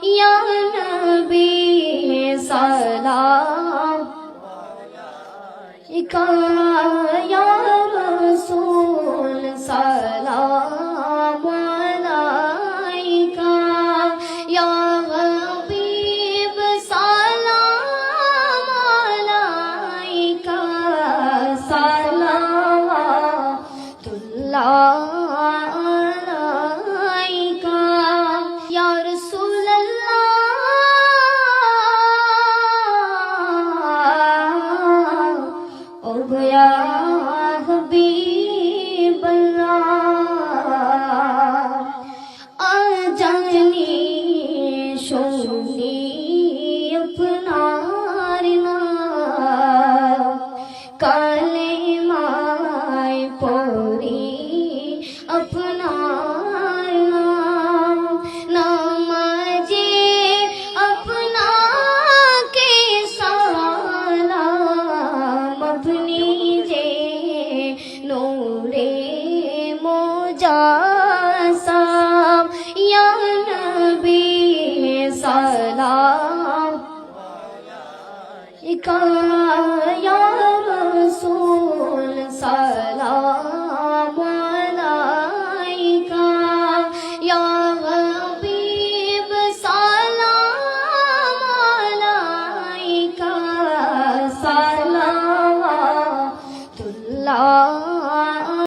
या नबी सलाम का या रसूल सलाम अलैका या हबीब सलाम अलैका सलावतुल्लाह अलैका या रसूल अल्लाह ओ या हबीब अल्लाह आजानी शोनी अपनार नाम काले माय पोरी अपनार नाम नामाजे अपना के सालाम अपनी जे नूरे मुजासाम या नबी सलाम का या रसूल सलाम